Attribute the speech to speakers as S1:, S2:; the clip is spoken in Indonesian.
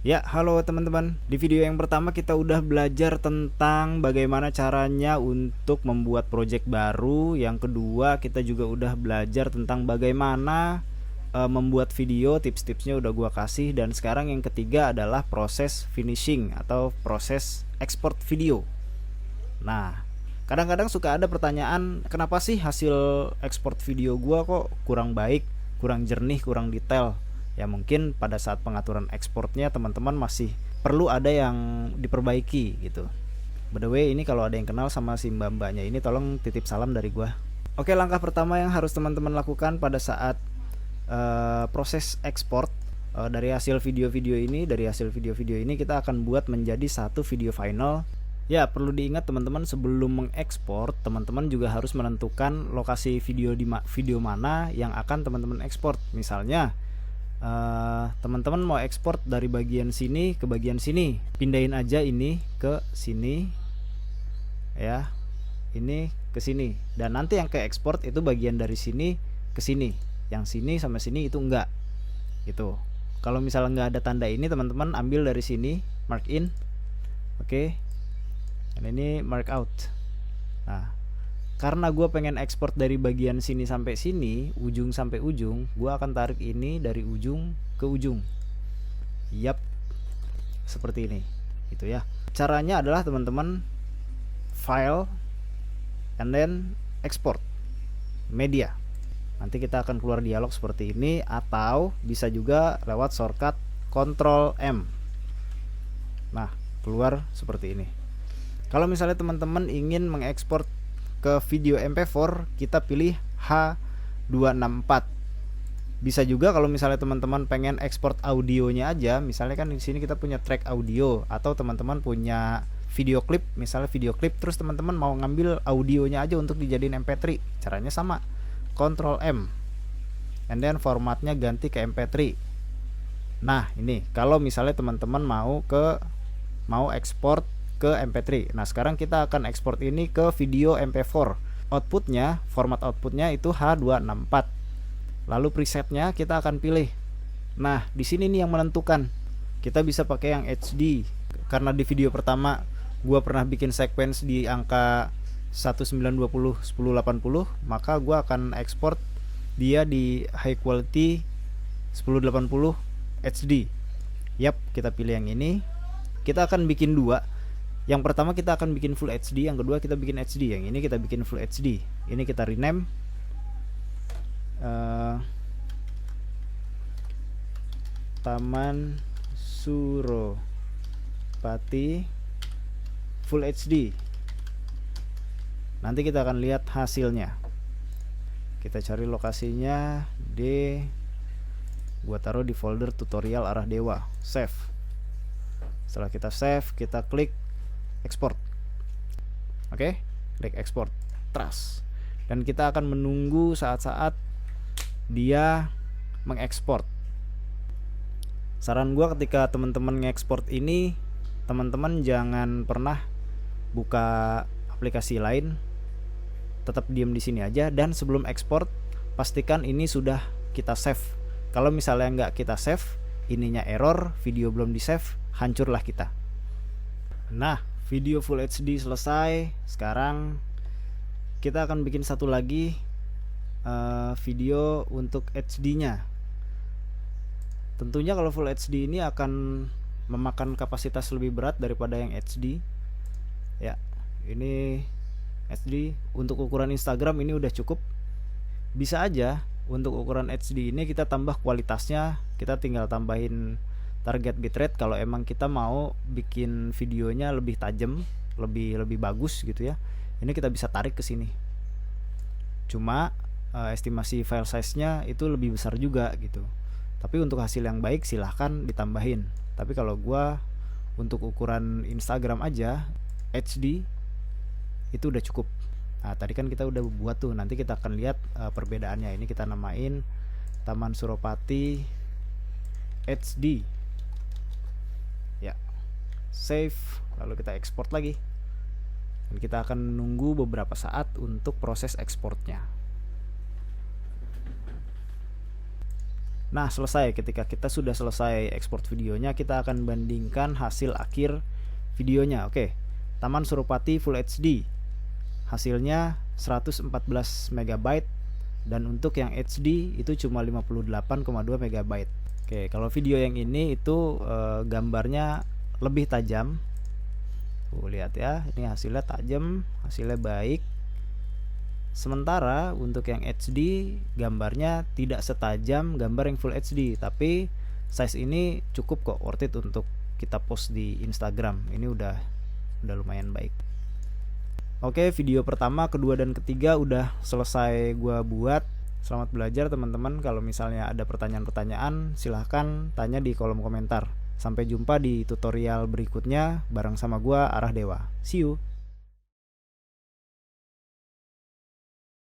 S1: Ya, halo teman-teman. Di video yang pertama kita udah belajar tentang bagaimana caranya untuk membuat project baru. Yang kedua, kita juga udah belajar tentang bagaimana membuat video, tips-tipsnya udah gua kasih. Dan sekarang yang ketiga adalah proses finishing atau proses export video. Nah, kadang-kadang suka ada pertanyaan, kenapa sih hasil ekspor video gua kok kurang baik, kurang jernih, kurang detail? Ya mungkin pada saat pengaturan ekspornya teman-teman masih perlu ada yang diperbaiki gitu. By the way, ini kalau ada yang kenal sama si mbak-mbaknya ini tolong titip salam dari gua. Oke, langkah pertama yang harus teman-teman lakukan pada saat proses ekspor dari hasil video-video ini kita akan buat menjadi satu video final. Ya, perlu diingat teman-teman, sebelum mengekspor, teman-teman juga harus menentukan lokasi video di video mana yang akan teman-teman ekspor. Misalnya, teman-teman mau ekspor dari bagian sini ke bagian sini, pindahin aja ini ke sini, ya, ini ke sini, dan nanti yang ke ekspor itu bagian dari sini ke sini, yang sini sama sini itu enggak, gitu. Kalau misalnya nggak ada tanda ini, teman-teman ambil dari sini, mark in, oke. Dan ini mark out. Nah, karena gue pengen ekspor dari bagian sini sampai sini, ujung sampai ujung, gue akan tarik ini dari ujung ke ujung. Yap, seperti ini, gitu ya. Caranya adalah teman-teman file and then export media. Nanti kita akan keluar dialog seperti ini, atau bisa juga lewat shortcut Ctrl M. Nah, keluar seperti ini. Kalau misalnya teman-teman ingin mengekspor ke video MP4, kita pilih H264. Bisa juga kalau misalnya teman-teman pengen ekspor audionya aja, misalnya kan di sini kita punya track audio, atau teman-teman punya video klip, misalnya video klip, terus teman-teman mau ngambil audionya aja untuk dijadiin MP3, caranya sama, Ctrl M, and then formatnya ganti ke MP3. Nah, ini kalau misalnya teman-teman mau ekspor ke MP3. Nah, sekarang kita akan ekspor ini ke video MP4. Outputnya, format outputnya itu H264. Lalu presetnya kita akan pilih. Nah, di sini nih yang menentukan. Kita bisa pakai yang HD. Karena di video pertama gua pernah bikin sequence di angka 1920 1080, maka gua akan ekspor dia di high quality 1080 HD. Yap, kita pilih yang ini. Kita akan bikin dua. Yang pertama kita akan bikin Full HD, yang kedua kita bikin HD. Yang ini kita bikin Full HD. Ini kita rename Taman Suropati Full HD. Nanti kita akan lihat hasilnya. Kita cari lokasinya gua taruh di folder tutorial arah dewa. Save. Setelah kita save, kita klik export. Oke, klik export, trust. Dan kita akan menunggu saat-saat dia mengekspor. Saran gua ketika teman-teman ngekspor ini, teman-teman jangan pernah buka aplikasi lain. Tetap diam di sini aja, dan sebelum ekspor pastikan ini sudah kita save. Kalau misalnya nggak kita save, ininya error, video belum di save, hancurlah kita. Nah, video Full HD selesai. Sekarang kita akan bikin satu lagi video untuk HD nya. Tentunya kalau Full HD ini akan memakan kapasitas lebih berat daripada yang HD. Ya, ini HD. Untuk ukuran Instagram ini udah cukup. Bisa aja untuk ukuran HD ini kita tambah kualitasnya, kita tinggal tambahin target bitrate kalau emang kita mau bikin videonya lebih tajam, lebih bagus gitu ya. Ini kita bisa tarik ke sini. Cuma estimasi file size-nya itu lebih besar juga gitu. Tapi untuk hasil yang baik silahkan ditambahin. Tapi kalau gua untuk ukuran Instagram aja HD itu udah cukup. Nah, tadi kan kita udah buat tuh. Nanti kita akan lihat perbedaannya. Ini kita namain Taman Suropati HD. Ya, save, lalu kita export lagi, dan kita akan menunggu beberapa saat untuk proses ekspornya. Nah, selesai. Ketika kita sudah selesai ekspor videonya, kita akan bandingkan hasil akhir videonya. Oke, Taman Suropati Full HD. Hasilnya 114 MB dan untuk yang HD itu cuma 58,2 MB. Oke, kalau video yang ini itu gambarnya lebih tajam. Tuh, lihat ya, ini hasilnya tajam, hasilnya baik. Sementara untuk yang HD gambarnya tidak setajam gambar yang Full HD, tapi size ini cukup kok, worth it untuk kita post di Instagram. Ini udah lumayan baik. Oke, video pertama, kedua, dan ketiga udah selesai gua buat. Selamat belajar teman-teman. Kalau misalnya ada pertanyaan-pertanyaan, silahkan tanya di kolom komentar. Sampai jumpa di tutorial berikutnya bareng sama gua, Arah Dewa. See you.